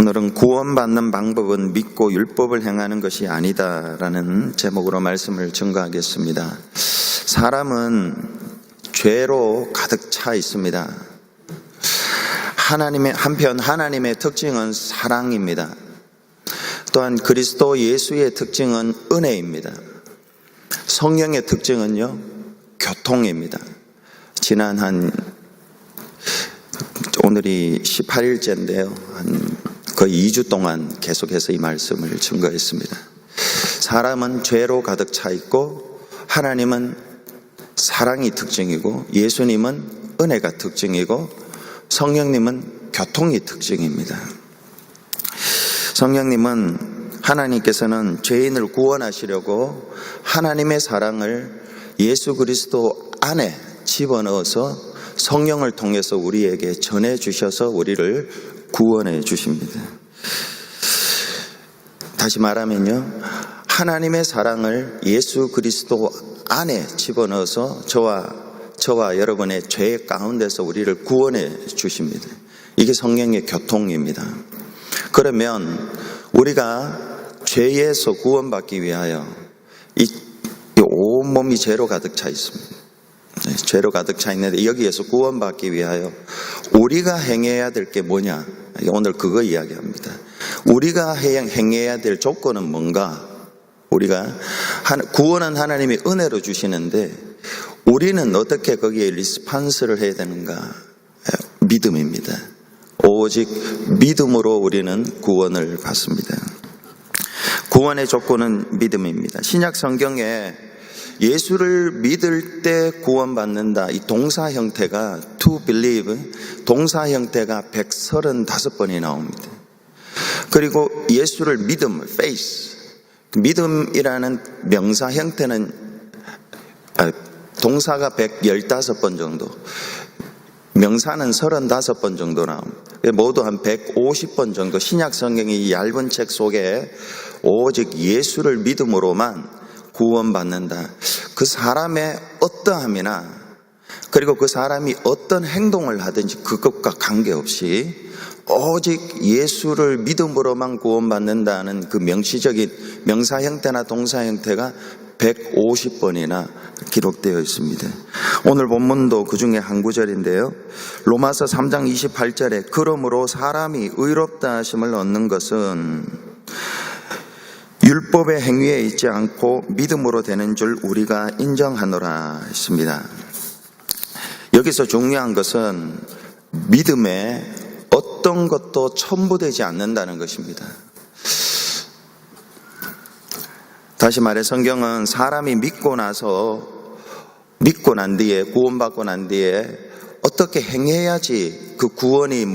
오늘은 구원받는 방법은 믿고 율법을 행하는 것이 아니다라는 제목으로 말씀을 증거하겠습니다. 사람은 죄로 가득 차 있습니다. 한편 하나님의 특징은 사랑입니다. 또한 그리스도 예수의 특징은 은혜입니다. 성령의 특징은요, 교통입니다. 지난 오늘이 18일째인데요. 거의 2주 동안 계속해서 이 말씀을 증거했습니다. 사람은 죄로 가득 차 있고 하나님은 사랑이 특징이고 예수님은 은혜가 특징이고 성령님은 교통이 특징입니다. 성령님은 하나님께서는 죄인을 구원하시려고 하나님의 사랑을 예수 그리스도 안에 집어넣어서 성령을 통해서 우리에게 전해주셔서 우리를 구원해 주십니다. 다시 말하면요, 하나님의 사랑을 예수 그리스도 안에 집어넣어서 저와 여러분의 죄 가운데서 우리를 구원해 주십니다. 이게 성령의 교통입니다. 그러면 우리가 죄에서 구원받기 위하여 이 온몸이 죄로 가득 차 있습니다. 죄로 가득 차 있는데 여기에서 구원받기 위하여 우리가 행해야 될 게 뭐냐? 오늘 그거 이야기합니다. 우리가 행해야 될 조건은 뭔가? 구원은 하나님이 은혜로 주시는데 우리는 어떻게 거기에 리스판스를 해야 되는가? 믿음입니다. 오직 믿음으로 우리는 구원을 받습니다. 구원의 조건은 믿음입니다. 신약 성경에 예수를 믿을 때 구원받는다. 이 동사 형태가 to believe, 동사 형태가 135번이 나옵니다. 그리고 예수를 믿음, faith, 믿음이라는 명사 형태는 동사가 115번 정도, 명사는 35번 정도 나옵니다. 모두 한 150번 정도 신약 성경의 얇은 책 속에 오직 예수를 믿음으로만 구원받는다. 그 사람의 어떠함이나 그리고 그 사람이 어떤 행동을 하든지 그것과 관계없이 오직 예수를 믿음으로만 구원받는다는 그 명시적인 명사 형태나 동사 형태가 150번이나 기록되어 있습니다. 오늘 본문도 그 중에 한 구절인데요. 로마서 3장 28절에 그러므로 사람이 의롭다 하심을 얻는 것은 율법의 행위에 있지 않고 믿음으로 되는 줄 우리가 인정하노라 했습니다. 여기서 중요한 것은 믿음에 어떤 것도 첨부되지 않는다는 것입니다. 다시 말해 성경은 사람이 믿고 난 뒤에 구원받고 난 뒤에 어떻게 행해야지 그 구원이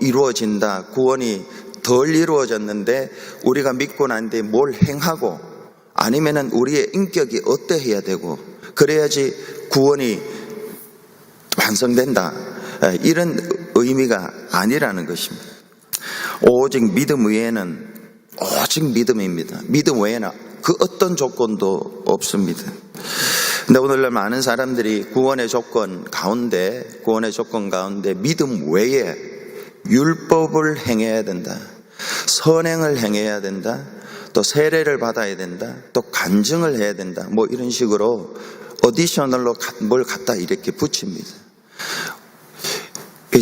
이루어진다, 구원이 덜 이루어졌는데 우리가 믿고 난 뒤에 뭘 행하고 아니면은 우리의 인격이 어떠해야 되고 그래야지 구원이 완성된다, 이런 의미가 아니라는 것입니다. 오직 믿음 외에는 오직 믿음입니다. 믿음 외에는 그 어떤 조건도 없습니다. 근데 오늘날 많은 사람들이 구원의 조건 가운데 믿음 외에 율법을 행해야 된다, 선행을 행해야 된다, 또 세례를 받아야 된다, 또 간증을 해야 된다, 이런 식으로 어디셔널로 뭘 갖다 이렇게 붙입니다.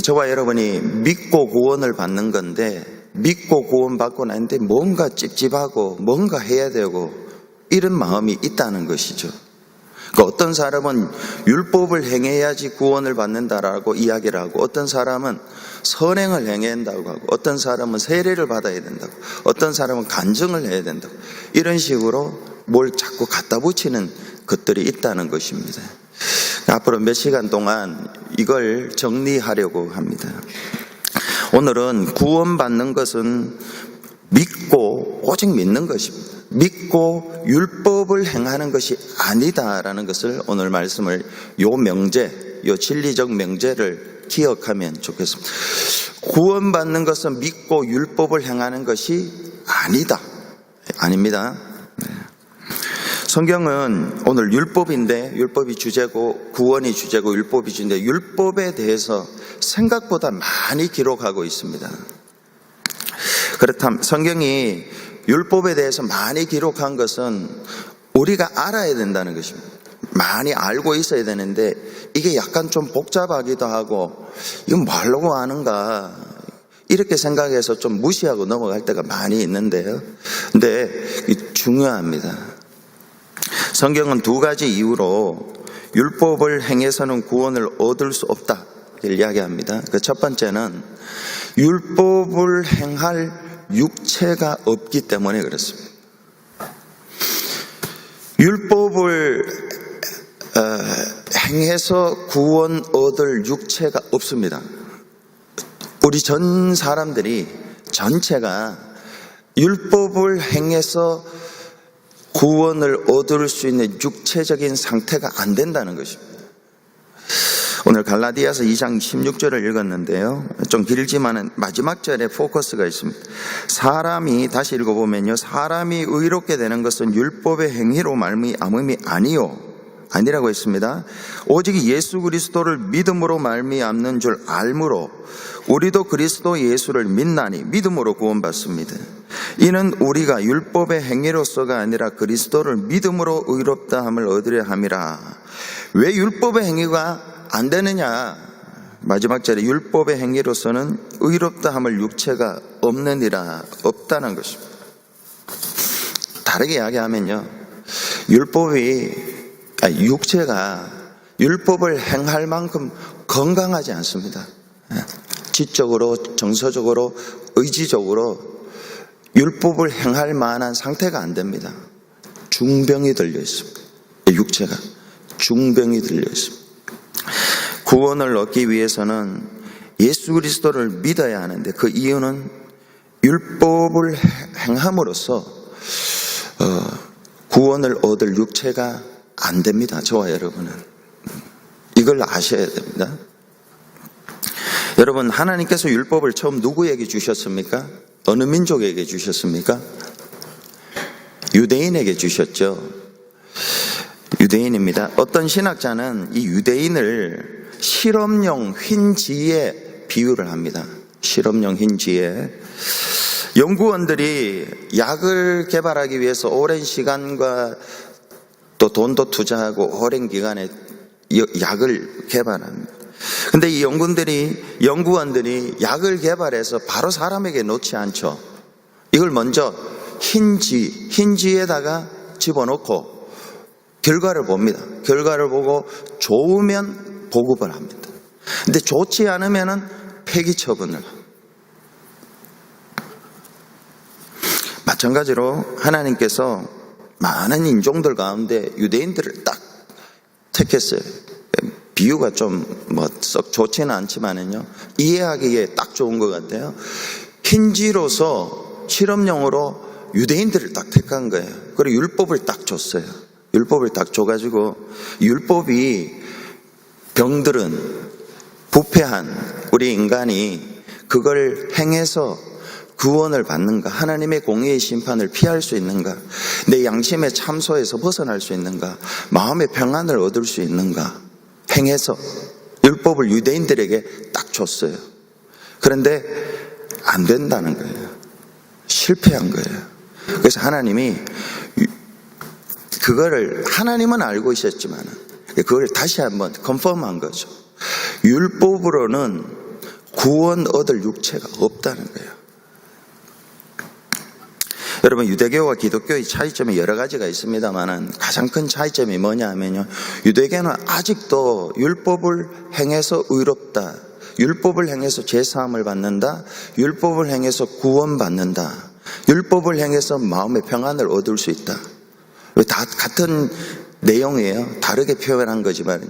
저와 여러분이 믿고 구원을 받는 건데 믿고 구원받고 나는데 뭔가 찝찝하고 뭔가 해야 되고 이런 마음이 있다는 것이죠. 어떤 사람은 율법을 행해야지 구원을 받는다라고 이야기를 하고 어떤 사람은 선행을 행해야 된다고 하고 어떤 사람은 세례를 받아야 된다고 어떤 사람은 간증을 해야 된다고 이런 식으로 뭘 자꾸 갖다 붙이는 것들이 있다는 것입니다. 앞으로 몇 시간 동안 이걸 정리하려고 합니다. 오늘은 구원받는 것은 믿고 오직 믿는 것입니다. 믿고 율법을 행하는 것이 아니다라는 것을 오늘 말씀을 요 진리적 명제를 기억하면 좋겠습니다. 구원받는 것은 믿고 율법을 행하는 것이 아닙니다. 성경은 오늘 율법이 주제고 구원이 주제고 율법이 주제인데 율법에 대해서 생각보다 많이 기록하고 있습니다. 그렇다면 성경이 율법에 대해서 많이 기록한 것은 우리가 알아야 된다는 것입니다. 많이 알고 있어야 되는데 이게 약간 좀 복잡하기도 하고 이건 뭐 하려고 하는가 이렇게 생각해서 좀 무시하고 넘어갈 때가 많이 있는데요. 근데 중요합니다. 성경은 두 가지 이유로 율법을 행해서는 구원을 얻을 수 없다 이야기합니다. 그 첫 번째는 율법을 행할 육체가 없기 때문에 그렇습니다. 율법을 행해서 구원 얻을 육체가 없습니다. 우리 전 사람들이 전체가 율법을 행해서 구원을 얻을 수 있는 육체적인 상태가 안 된다는 것입니다. 오늘 갈라디아서 2장 16절을 읽었는데요. 좀 길지만 마지막 절에 포커스가 있습니다. 다시 읽어보면요. 사람이 의롭게 되는 것은 율법의 행위로 말미암음이 아니라고 했습니다. 오직 예수 그리스도를 믿음으로 말미암는 줄 알므로 우리도 그리스도 예수를 믿나니 믿음으로 구원받습니다. 이는 우리가 율법의 행위로서가 아니라 그리스도를 믿음으로 의롭다함을 얻으려 함이라. 왜 율법의 행위가 안 되느냐? 마지막 절에 율법의 행위로서는 의롭다함을 육체가 없다는 것입니다. 다르게 이야기하면요, 육체가 율법을 행할 만큼 건강하지 않습니다. 지적으로, 정서적으로, 의지적으로 율법을 행할 만한 상태가 안 됩니다. 중병이 들려 있습니다. 육체가 중병이 들려 있습니다. 구원을 얻기 위해서는 예수 그리스도를 믿어야 하는데 그 이유는 율법을 행함으로써 구원을 얻을 육체가 안 됩니다. 저와 여러분은 이걸 아셔야 됩니다. 여러분, 하나님께서 율법을 처음 누구에게 주셨습니까? 어느 민족에게 주셨습니까? 유대인에게 주셨죠. 유대인입니다. 어떤 신학자는 이 유대인을 실험용 흰지에 비유를 합니다. 실험용 흰지에. 연구원들이 약을 개발하기 위해서 오랜 시간과 또 돈도 투자하고 오랜 기간에 약을 개발합니다. 근데 이 연구원들이 약을 개발해서 바로 사람에게 놓지 않죠. 이걸 먼저 흰지에다가 집어넣고 결과를 봅니다. 결과를 보고 좋으면 보급을 합니다. 근데 좋지 않으면은 폐기 처분을 합니다. 마찬가지로 하나님께서 많은 인종들 가운데 유대인들을 딱 택했어요. 비유가 좀 썩 좋지는 않지만은요, 이해하기에 딱 좋은 것 같아요. 흰지로서 실험용으로 유대인들을 딱 택한 거예요. 그리고 율법을 딱 줬어요. 율법을 딱 줘가지고 율법이 병들은 부패한 우리 인간이 그걸 행해서 구원을 받는가, 하나님의 공의의 심판을 피할 수 있는가, 내 양심의 참소에서 벗어날 수 있는가, 마음의 평안을 얻을 수 있는가 행해서 율법을 유대인들에게 딱 줬어요. 그런데 안 된다는 거예요. 실패한 거예요. 그래서 하나님이 하나님은 알고 있었지만 그걸 다시 한번 컨펌한 거죠. 율법으로는 구원 얻을 육체가 없다는 거예요. 여러분, 유대교와 기독교의 차이점이 여러 가지가 있습니다만 가장 큰 차이점이 뭐냐 하면요, 유대교는 아직도 율법을 행해서 의롭다, 율법을 행해서 죄사함을 받는다, 율법을 행해서 구원받는다, 율법을 행해서 마음의 평안을 얻을 수 있다. 다 같은 내용이에요. 다르게 표현한 거지만,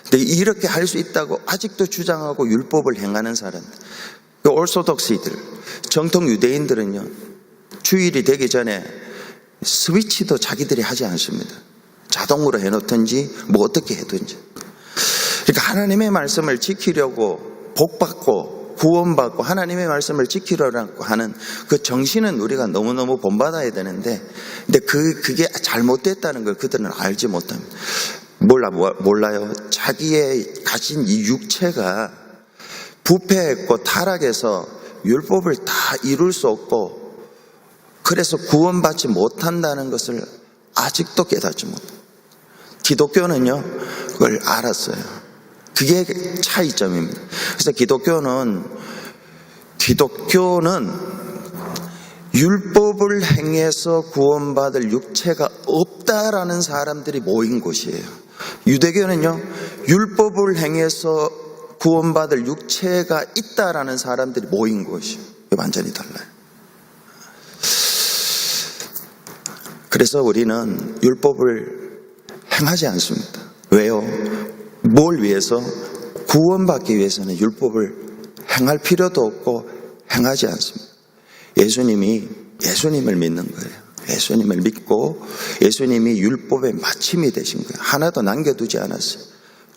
근데 이렇게 할 수 있다고 아직도 주장하고 율법을 행하는 사람, 올소독스이들, 정통 유대인들은요, 주일이 되기 전에 스위치도 자기들이 하지 않습니다. 자동으로 해놓든지 뭐 어떻게 해든지. 그러니까 하나님의 말씀을 지키려고 복받고 구원받고 하나님의 말씀을 지키려고 하는 그 정신은 우리가 너무너무 본받아야 되는데, 근데 그게 잘못됐다는 걸 그들은 알지 못합니다. 몰라요. 자기의 가진 이 육체가 부패했고 타락해서 율법을 다 이룰 수 없고 그래서 구원받지 못한다는 것을 아직도 깨닫지 못해요. 기독교는요, 그걸 알았어요. 그게 차이점입니다. 그래서 기독교는 율법을 행해서 구원받을 육체가 없다라는 사람들이 모인 곳이에요. 유대교는요, 율법을 행해서 구원받을 육체가 있다라는 사람들이 모인 곳이에요. 완전히 달라요. 그래서 우리는 율법을 행하지 않습니다. 왜요? 뭘 위해서? 구원받기 위해서는 율법을 행할 필요도 없고 행하지 않습니다. 예수님을 믿는 거예요. 예수님을 믿고 예수님이 율법의 마침이 되신 거예요. 하나도 남겨두지 않았어요.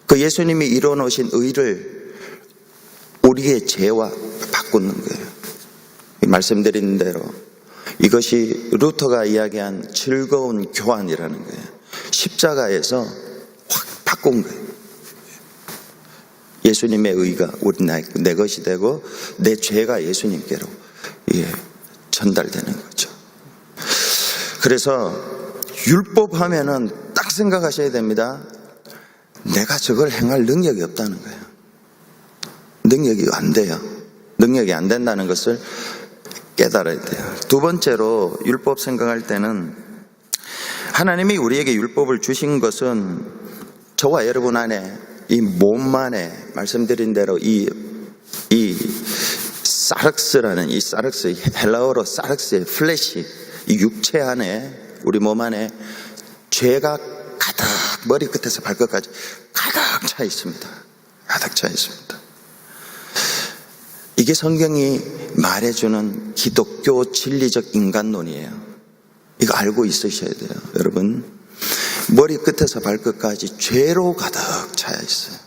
그 예수님이 이뤄놓으신 의를 우리의 죄와 바꾸는 거예요. 말씀드린 대로 이것이 루터가 이야기한 즐거운 교환이라는 거예요. 십자가에서 확 바꾼 거예요. 예수님의 의가 우리 내 것이 되고 내 죄가 예수님께로 전달되는 거죠. 그래서 율법 하면은 딱 생각하셔야 됩니다. 내가 저걸 행할 능력이 없다는 거예요. 능력이 안 돼요. 능력이 안 된다는 것을 깨달아야 돼요. 두 번째로 율법 생각할 때는 하나님이 우리에게 율법을 주신 것은 저와 여러분 안에 이 몸 안에 말씀드린 대로 이 사륵스라는 이 사륵스, 헬라어로 사륵스의 플래시, 이 육체 안에 우리 몸 안에 죄가 가득 머리끝에서 발끝까지 가득 차 있습니다. 가득 차 있습니다. 이게 성경이 말해주는 기독교 진리적 인간론이에요. 이거 알고 있으셔야 돼요. 여러분, 머리끝에서 발끝까지 죄로 가득 차여 있어요.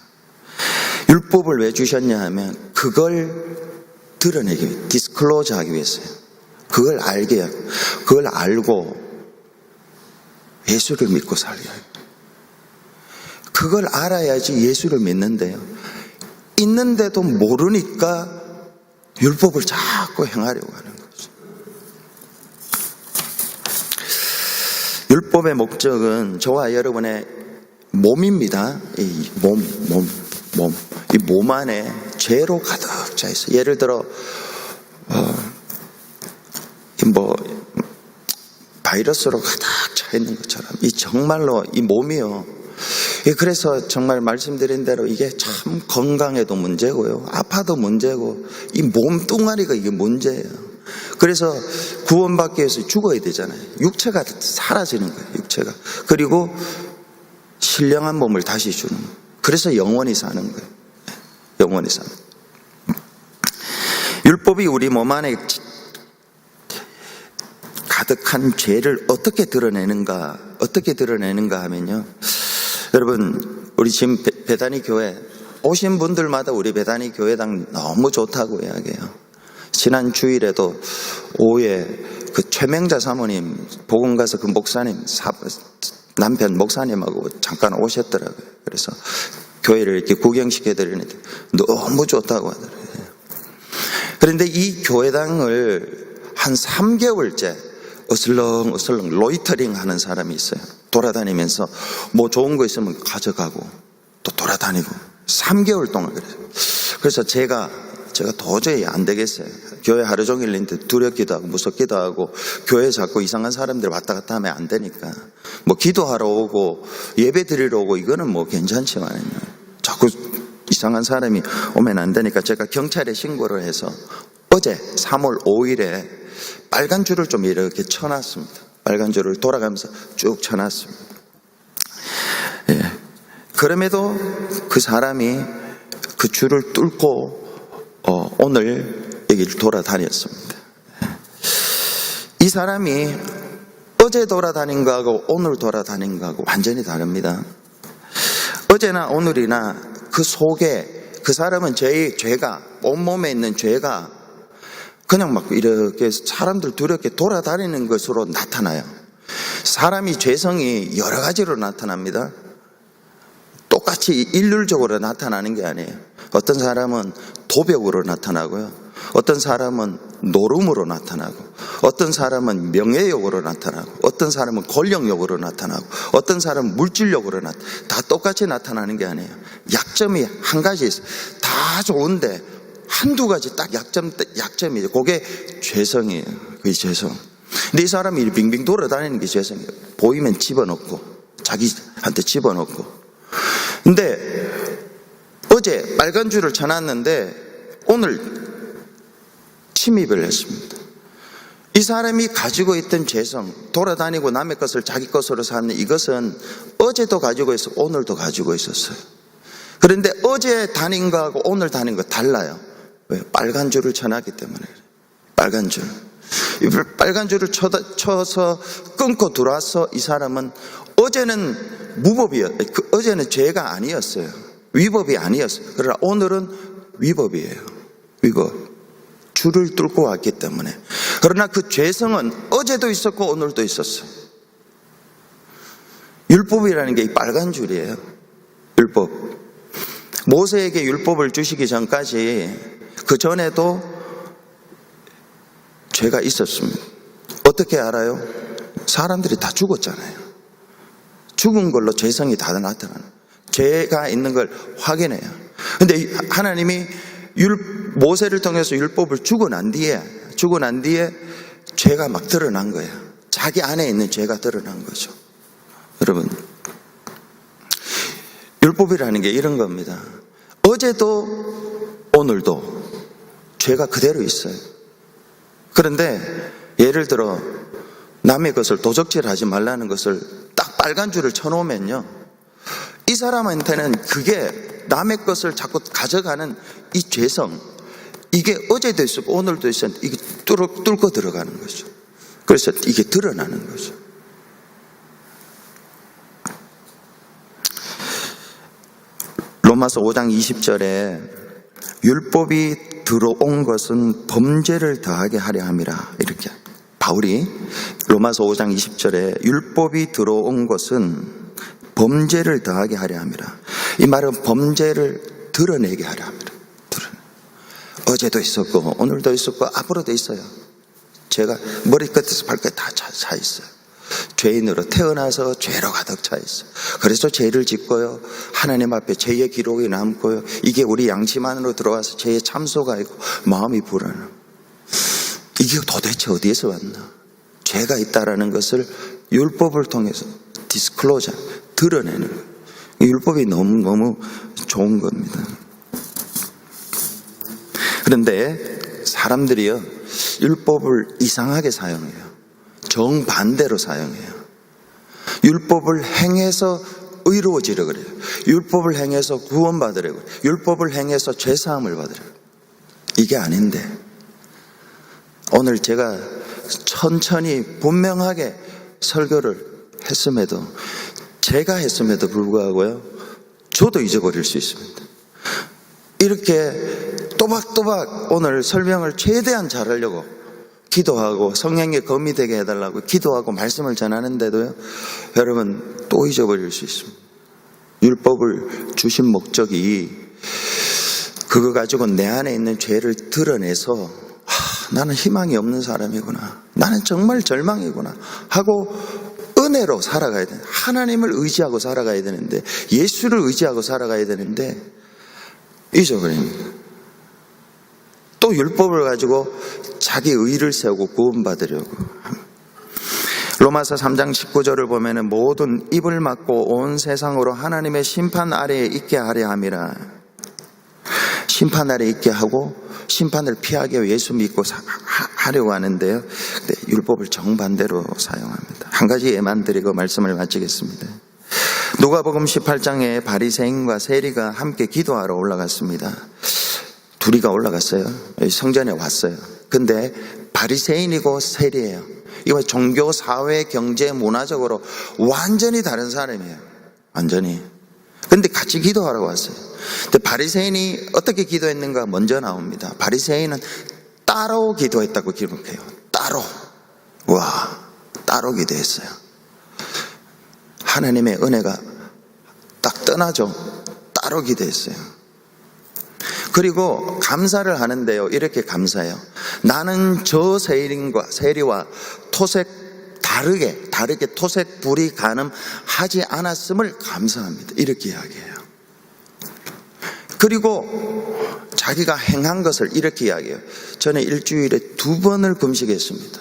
율법을 왜 주셨냐 하면 그걸 드러내기 위해, 디스클로즈 하기 위해서요. 그걸 알게 해요. 그걸 알고 예수를 믿고 살게 해요. 그걸 알아야지 예수를 믿는데요. 있는데도 모르니까 율법을 자꾸 행하려고 하는 거죠. 율법의 목적은 저와 여러분의 몸입니다. 이 몸 안에 죄로 가득 차 있어요. 예를 들어 바이러스로 가득 차 있는 것처럼 이 정말로 이 몸이요. 그래서 정말 말씀드린 대로 이게 참 건강에도 문제고요. 아파도 문제고 이 몸뚱아리가 이게 문제예요. 그래서 구원받기 위해서 죽어야 되잖아요. 육체가 사라지는 거예요. 육체가. 그리고 신령한 몸을 다시 주는 거예요. 그래서 영원히 사는 거예요. 영원히 사는 거예요. 율법이 우리 몸 안에 가득한 죄를 어떻게 드러내는가 하면요. 여러분, 우리 지금 베다니 교회 오신 분들마다 우리 베다니 교회당 너무 좋다고 이야기해요. 지난 주일에도 오후에 그 최명자 사모님 복음 가서 그 목사님 남편 목사님하고 잠깐 오셨더라고요. 그래서 교회를 이렇게 구경시켜 드리는데 너무 좋다고 하더라고요. 그런데 이 교회당을 한 3개월째 어슬렁어슬렁 로이터링 하는 사람이 있어요. 돌아다니면서 뭐 좋은 거 있으면 가져가고 또 돌아다니고 3개월 동안 그랬어요. 그래서 제가 도저히 안 되겠어요. 교회 하루 종일 있는데 두렵기도 하고 무섭기도 하고 교회 자꾸 이상한 사람들 왔다 갔다 하면 안 되니까 뭐 기도하러 오고 예배 드리러 오고 이거는 뭐 괜찮지만요. 자꾸 이상한 사람이 오면 안 되니까 제가 경찰에 신고를 해서 어제 3월 5일에 빨간 줄을 좀 이렇게 쳐놨습니다. 빨간 줄을 돌아가면서 쭉 쳐놨습니다. 예. 그럼에도 그 사람이 그 줄을 뚫고 오늘 여기를 돌아다녔습니다. 이 사람이 어제 돌아다닌 거하고 오늘 돌아다닌 거하고 완전히 다릅니다. 어제나 오늘이나 그 속에 그 사람은 죄가 온몸에 있는 죄가 그냥 막 이렇게 사람들 두렵게 돌아다니는 것으로 나타나요. 사람이 죄성이 여러 가지로 나타납니다. 똑같이 일률적으로 나타나는 게 아니에요. 어떤 사람은 도벽으로 나타나고요. 어떤 사람은 노름으로 나타나고, 어떤 사람은 명예욕으로 나타나고, 어떤 사람은 권력욕으로 나타나고, 어떤 사람은 물질욕으로 다 똑같이 나타나는 게 아니에요. 약점이 한 가지 있어요. 다 좋은데 한두 가지 딱 약점이죠. 그게 죄성이에요. 그게 죄성. 근데 이 사람이 빙빙 돌아다니는 게 죄성이에요. 보이면 집어넣고, 자기한테 집어넣고. 근데 어제 빨간 줄을 쳐놨는데 오늘 침입을 했습니다. 이 사람이 가지고 있던 죄성, 돌아다니고 남의 것을 자기 것으로 사는 이것은 어제도 가지고 있어, 오늘도 가지고 있었어요. 그런데 어제 다닌 거하고 오늘 다닌 거 달라요. 왜? 빨간 줄을 쳐놨기 때문에. 빨간 줄. 빨간 줄을 쳐서 끊고 들어와서 이 사람은 어제는 어제는 죄가 아니었어요. 위법이 아니었어요. 그러나 오늘은 위법이에요. 위법. 줄을 뚫고 왔기 때문에. 그러나 그 죄성은 어제도 있었고 오늘도 있었어요. 율법이라는 게 이 빨간 줄이에요. 율법. 모세에게 율법을 주시기 전까지 그 전에도 죄가 있었습니다. 어떻게 알아요? 사람들이 다 죽었잖아요. 죽은 걸로 죄성이 다 나타나는, 죄가 있는 걸 확인해요. 근데 하나님이 모세를 통해서 율법을 주고 난 뒤에 죄가 막 드러난 거예요. 자기 안에 있는 죄가 드러난 거죠. 여러분, 율법이라는 게 이런 겁니다. 어제도 오늘도 죄가 그대로 있어요. 그런데 예를 들어 남의 것을 도적질하지 말라는 것을 딱 빨간 줄을 쳐놓으면요, 이 사람한테는 그게 남의 것을 자꾸 가져가는 이 죄성, 이게 어제도 있었고 오늘도 있었는데 이게 뚫고 들어가는 거죠. 그래서 이게 드러나는 거죠. 로마서 5장 20절에 율법이 들어온 것은 범죄를 더하게 하려 함이라, 이렇게 바울이 로마서 5장 20절에 율법이 들어온 것은 범죄를 더하게 하려 함이라. 이 말은 범죄를 드러내게 하려 합니다. 어제도 있었고 오늘도 있었고 앞으로도 있어요. 제가 머리끝에서 발끝 다 차 있어요. 죄인으로 태어나서 죄로 가득 차 있어요. 그래서 죄를 짓고요, 하나님 앞에 죄의 기록이 남고요, 이게 우리 양심 안으로 들어와서 죄의 참소가 있고 마음이 불안해요. 이게 도대체 어디에서 왔나? 죄가 있다라는 것을 율법을 통해서 디스클로저, 드러내는 거예요. 율법이 너무 좋은 겁니다. 그런데 사람들이요, 율법을 이상하게 사용해요. 정반대로 사용해요. 율법을 행해서 의로워지려 그래요. 율법을 행해서 구원받으려 그래요. 율법을 행해서 죄사함을 받으려 그래요. 이게 아닌데, 오늘 제가 천천히 분명하게 설교를 했음에도, 제가 했음에도 불구하고요, 저도 잊어버릴 수 있습니다. 이렇게 또박또박 오늘 설명을 최대한 잘하려고 기도하고 성령의 검이 되게 해달라고 기도하고 말씀을 전하는데도요, 여러분 또 잊어버릴 수 있습니다. 율법을 주신 목적이 그거 가지고 내 안에 있는 죄를 드러내서 나는 희망이 없는 사람이구나, 나는 정말 절망이구나 하고 은혜로 살아가야 돼. 하나님을 의지하고 살아가야 되는데, 예수를 의지하고 살아가야 되는데 잊어버립니다. 또 율법을 가지고 자기 의를 세우고 구원받으려고. 로마서 3장 19절을 보면 모든 입을 막고 온 세상으로 하나님의 심판 아래에 있게 하려 함이라. 심판 아래에 있게 하고 심판을 피하게 예수 믿고 하려고 하는데요, 근데 율법을 정반대로 사용합니다. 한 가지 예만 드리고 말씀을 마치겠습니다. 누가복음 18장에 바리새인과 세리가 함께 기도하러 올라갔습니다. 둘이가 올라갔어요. 성전에 왔어요. 근데 바리새인이고 세리예요. 이거 종교, 사회, 경제, 문화적으로 완전히 다른 사람이에요. 완전히. 근데 같이 기도하러 왔어요. 근데 바리새인이 어떻게 기도했는가 먼저 나옵니다. 바리새인은 따로 기도했다고 기록해요. 따로. 와, 따로 기도했어요. 하나님의 은혜가 딱 떠나죠. 따로 기도했어요. 그리고 감사를 하는데요, 이렇게 감사해요. 나는 저 세리와 토색 다르게 토색 불이 가늠하지 않았음을 감사합니다. 이렇게 이야기해요. 그리고 자기가 행한 것을 이렇게 이야기해요. 저는 일주일에 2번을 금식했습니다.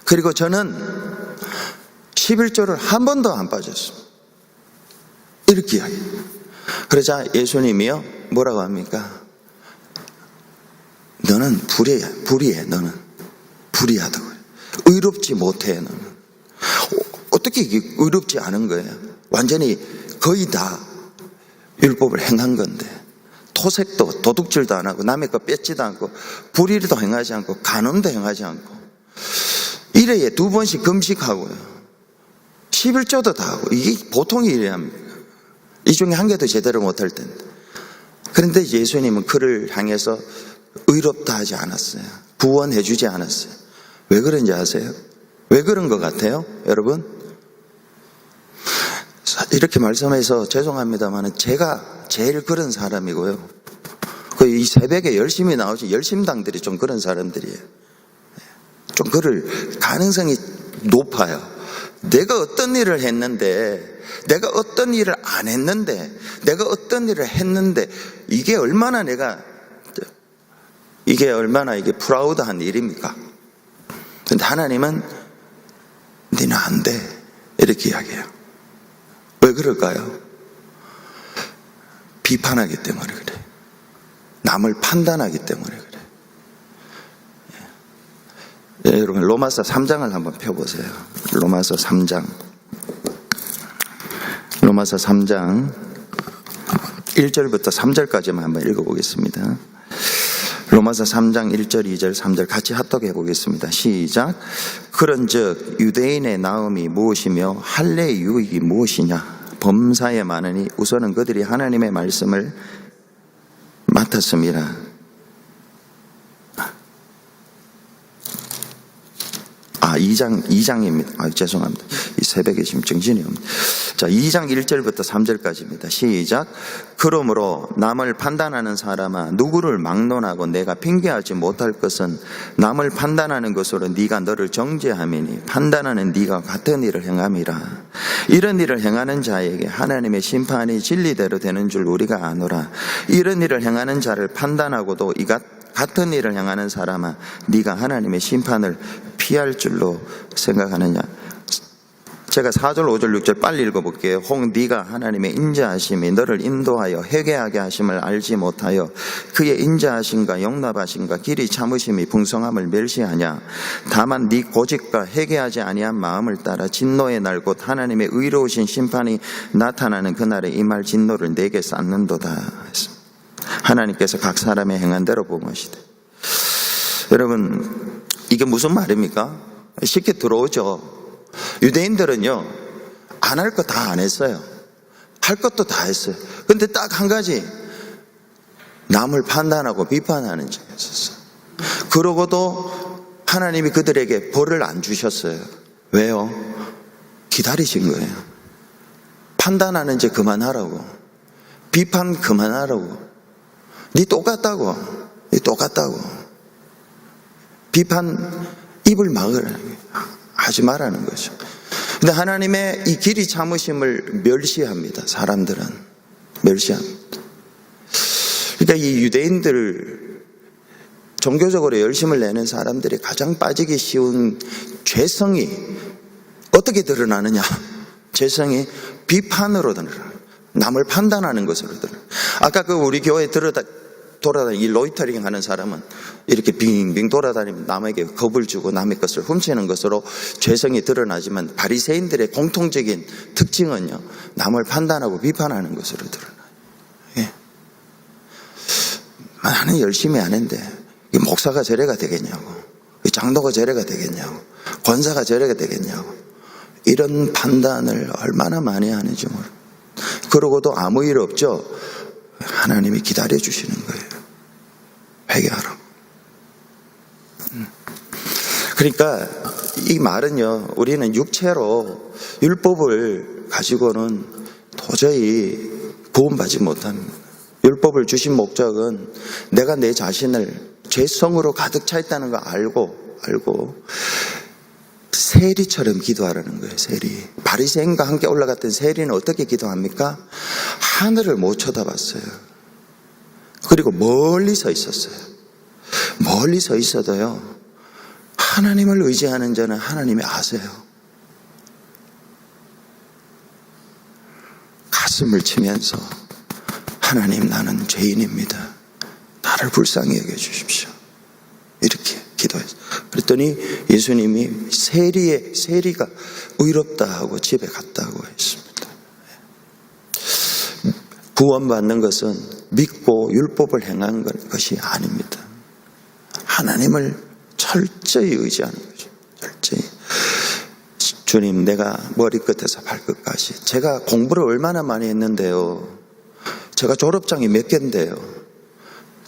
그리고 저는 11조를 한 번도 안 빠졌습니다. 이렇게 이야기해요. 그러자 예수님이요, 뭐라고 합니까? 너는 불의해. 너는 불의하다고. 의롭지 못해. 너는. 어떻게 이게 의롭지 않은 거예요? 완전히 거의 다 율법을 행한 건데, 토색도 도둑질도 안 하고 남의 거 뺏지도 않고 불의도 행하지 않고 간음도 행하지 않고 일회에 2번씩 금식하고요, 11조도 다 하고. 이게 보통 일이 합니까? 이 중에 한 개도 제대로 못할 텐데. 그런데 예수님은 그를 향해서 의롭다 하지 않았어요. 구원해 주지 않았어요. 왜 그런지 아세요? 왜 그런 것 같아요, 여러분? 이렇게 말씀해서 죄송합니다만 제가 제일 그런 사람이고요. 이 새벽에 열심히 나오지 열심당들이 좀 그런 사람들이에요. 좀 그럴 가능성이 높아요. 내가 어떤 일을 했는데, 내가 어떤 일을 안 했는데, 내가 어떤 일을 했는데, 이게 얼마나 이게 프라우드한 일입니까? 근데 하나님은 너는 안 돼, 이렇게 이야기해요. 왜 그럴까요? 비판하기 때문에 그래. 남을 판단하기 때문에 그래. 예, 여러분 로마서 3장을 한번 펴보세요. 로마서 3장 1절부터 3절까지만 한번 읽어보겠습니다. 로마서 3장 1절, 2절, 3절 같이 합독해 보겠습니다. 시작. 그런즉 유대인의 나음이 무엇이며 할례의 유익이 무엇이냐? 범사에 많으니 우선은 그들이 하나님의 말씀을 맡았습니다. 아, 2장입니다. 죄송합니다. 이 새벽에 지금 정신이 없네. 자, 2장 1절부터 3절까지입니다. 시작. 그러므로 남을 판단하는 사람아, 누구를 막론하고 내가 핑계하지 못할 것은 남을 판단하는 것으로 네가 너를 정죄함이니 판단하는 네가 같은 일을 행함이라. 이런 일을 행하는 자에게 하나님의 심판이 진리대로 되는 줄 우리가 아노라. 이런 일을 행하는 자를 판단하고도 이 같은 일을 행하는 사람아, 네가 하나님의 심판을 피할 줄로 생각하느냐. 제가 4절, 5절, 6절 빨리 읽어볼게요. 혹 네가 하나님의 인자하심이 너를 인도하여 회개하게 하심을 알지 못하여 그의 인자하심과 용납하심과 길이 참으심이 풍성함을 멸시하냐. 다만 네 고집과 회개하지 아니한 마음을 따라 진노의 날 곧 하나님의 의로우신 심판이 나타나는 그날에 임할 진노를 내게 쌓는도다. 하나님께서 각 사람의 행한 대로 보시되. 여러분, 이게 무슨 말입니까? 쉽게 들어오죠. 유대인들은요, 안 할 거 다 안 했어요. 할 것도 다 했어요. 근데 딱 한 가지, 남을 판단하고 비판하는 점이 있었어요. 그러고도 하나님이 그들에게 벌을 안 주셨어요. 왜요? 기다리신 거예요. 판단하는 제 그만하라고, 비판 그만하라고. 네 똑같다고, 비판 입을 막으라는, 하지 말라는 거죠. 근데 하나님의 이 길이 참으심을 멸시합니다. 사람들은 멸시합니다. 그러니까 이 유대인들, 종교적으로 열심을 내는 사람들이 가장 빠지기 쉬운 죄성이 어떻게 드러나느냐? 죄성이 비판으로 드러나요. 남을 판단하는 것으로 드러나요. 아까 우리 교회에 돌아다니는 이 로이터링 하는 사람은 이렇게 빙빙 돌아다니면 남에게 겁을 주고 남의 것을 훔치는 것으로 죄성이 드러나지만, 바리새인들의 공통적인 특징은요, 남을 판단하고 비판하는 것으로 드러나요. 예. 나는 열심히 하는데 이 목사가 저래가 되겠냐고, 이 장로가 저래가 되겠냐고, 권사가 저래가 되겠냐고, 이런 판단을 얼마나 많이 하는지 모르겠어요. 그러고도 아무 일 없죠. 하나님이 기다려 주시는 거예요. 회개하라고. 그러니까 이 말은요, 우리는 육체로 율법을 가지고는 도저히 구원받지 못합니다. 율법을 주신 목적은 내가 내 자신을 죄성으로 가득 차 있다는 거 알고 세리처럼 기도하라는 거예요. 세리. 바리새인과 함께 올라갔던 세리는 어떻게 기도합니까? 하늘을 못 쳐다봤어요. 그리고 멀리 서 있었어요. 멀리 서 있어도요, 하나님을 의지하는 자는 하나님이 아세요. 가슴을 치면서 하나님, 나는 죄인입니다. 나를 불쌍히 여겨주십시오. 이렇게 기도했어요. 그랬더니 예수님이 세리가 의롭다 하고 집에 갔다고 했습니다. 구원받는 것은 믿고 율법을 행하는 것이 아닙니다. 하나님을 철저히 의지하는 거죠. 철저히. 주님, 내가 머리끝에서 발끝까지. 제가 공부를 얼마나 많이 했는데요. 제가 졸업장이 몇 개인데요.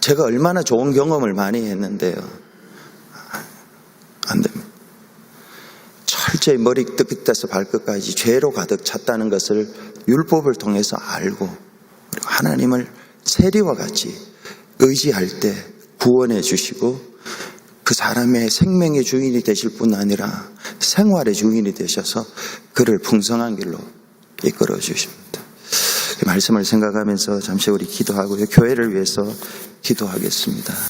제가 얼마나 좋은 경험을 많이 했는데요. 안 됩니다. 철저히 머리끝에서 발끝까지 죄로 가득 찼다는 것을 율법을 통해서 알고, 그리고 하나님을 세리와 같이 의지할 때 구원해 주시고, 그 사람의 생명의 주인이 되실 뿐 아니라 생활의 주인이 되셔서 그를 풍성한 길로 이끌어 주십니다. 그 말씀을 생각하면서 잠시 우리 기도하고요. 교회를 위해서 기도하겠습니다.